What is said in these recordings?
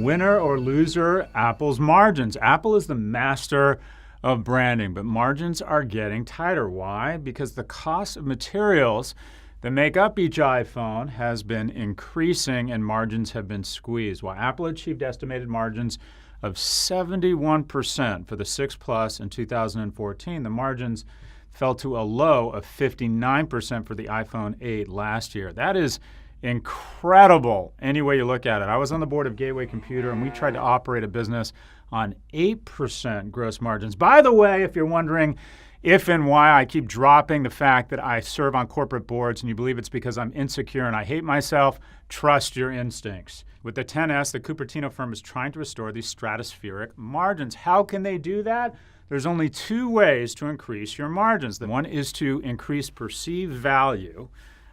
Winner or loser, Apple's margins. Apple is the master of branding, but margins are getting tighter. Why? Because the cost of materials that make up each iPhone has been increasing and margins have been squeezed. While Apple achieved estimated margins of 71% for the 6 Plus in 2014, the margins fell to a low of 59% for the iPhone 8 last year. That is incredible any way you look at it. I was on the board of Gateway Computer, and we tried to operate a business on 8% gross margins. By the way, if you're wondering if and why I keep dropping the fact that I serve on corporate boards and you believe it's because I'm insecure and I hate myself, trust your instincts. With the 10S, the Cupertino firm is trying to restore these stratospheric margins. How can they do that? There's only 2 ways to increase your margins. The one is to increase perceived value,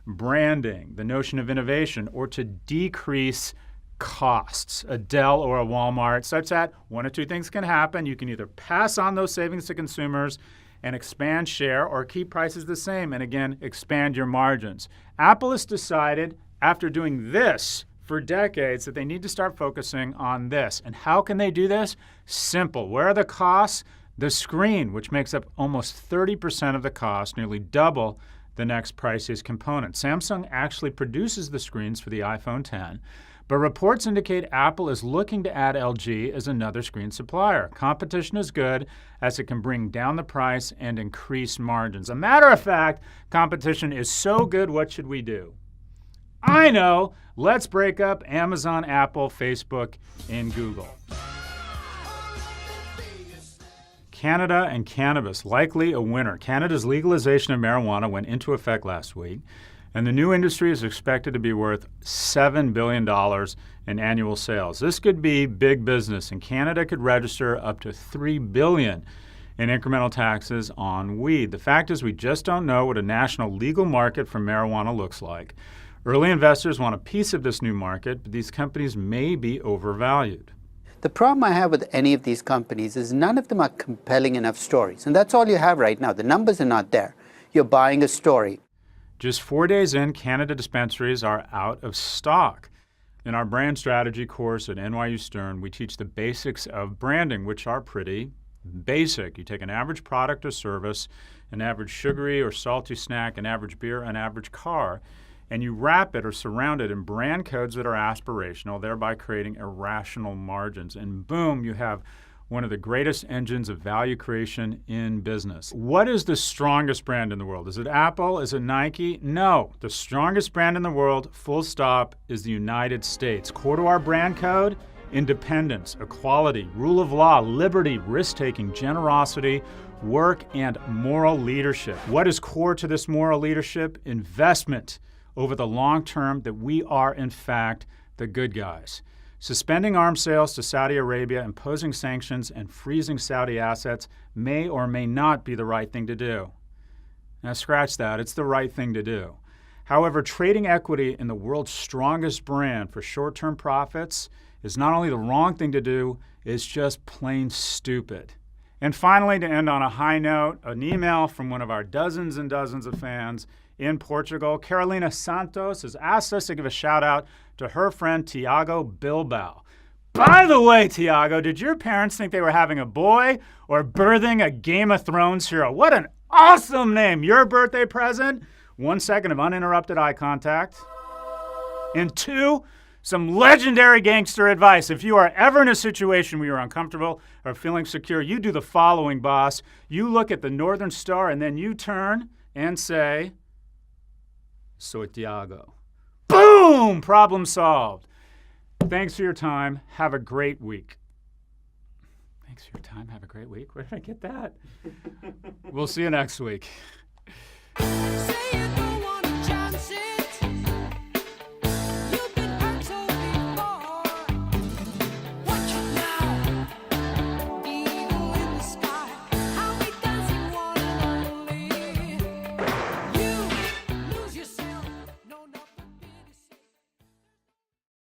branding, the notion of innovation, or to decrease costs, a Dell or a Walmart, such that one of 2 things can happen. You can either pass on those savings to consumers and expand share, or keep prices the same and again expand your margins. Apple has decided, after doing this for decades, that they need to start focusing on this. And how can they do this? Simple. Where are the costs? The screen, which makes up almost 30% of the cost, nearly double the next priciest component. Samsung actually produces the screens for the iPhone X, but reports indicate Apple is looking to add LG as another screen supplier. Competition is good as it can bring down the price and increase margins. A matter of fact, competition is so good, what should we do? I know, let's break up Amazon, Apple, Facebook, and Google. Canada and cannabis, likely a winner. Canada's legalization of marijuana went into effect last week, and the new industry is expected to be worth $7 billion in annual sales. This could be big business, and Canada could register up to $3 billion in incremental taxes on weed. The fact is, we just don't know what a national legal market for marijuana looks like. Early investors want a piece of this new market, but these companies may be overvalued. The problem I have with any of these companies is none of them are compelling enough stories. And that's all you have right now. The numbers are not there. You're buying a story. Just 4 days in, Canada dispensaries are out of stock. In our brand strategy course at NYU Stern, we teach the basics of branding, which are pretty basic. You take an average product or service, an average sugary or salty snack, an average beer, an average car, and you wrap it or surround it in brand codes that are aspirational, thereby creating irrational margins. And boom, you have one of the greatest engines of value creation in business. What is the strongest brand in the world? Is it Apple? Is it Nike? No. The strongest brand in the world, full stop, is the United States. Core to our brand code: independence, equality, rule of law, liberty, risk-taking, generosity, work, and moral leadership. What is core to this moral leadership? Investment over the long term, that we are, in fact, the good guys. Suspending arms sales to Saudi Arabia, imposing sanctions, and freezing Saudi assets may or may not be the right thing to do. Now, scratch that. It's the right thing to do. However, trading equity in the world's strongest brand for short-term profits is not only the wrong thing to do, it's just plain stupid. And finally, to end on a high note, an email from one of our dozens and dozens of fans in Portugal. Carolina Santos has asked us to give a shout out to her friend Tiago Bilbao. By the way, Tiago, did your parents think they were having a boy or birthing a Game of Thrones hero? What an awesome name. Your birthday present? 1 second of uninterrupted eye contact. And 2, some legendary gangster advice. If you are ever in a situation where you're uncomfortable or feeling secure, you do the following, boss. You look at the Northern Star and then you turn and say, "Soy Tiago." Boom! Problem solved. Thanks for your time. Have a great week. Thanks for your time. Have a great week. Where did I get that? We'll see you next week.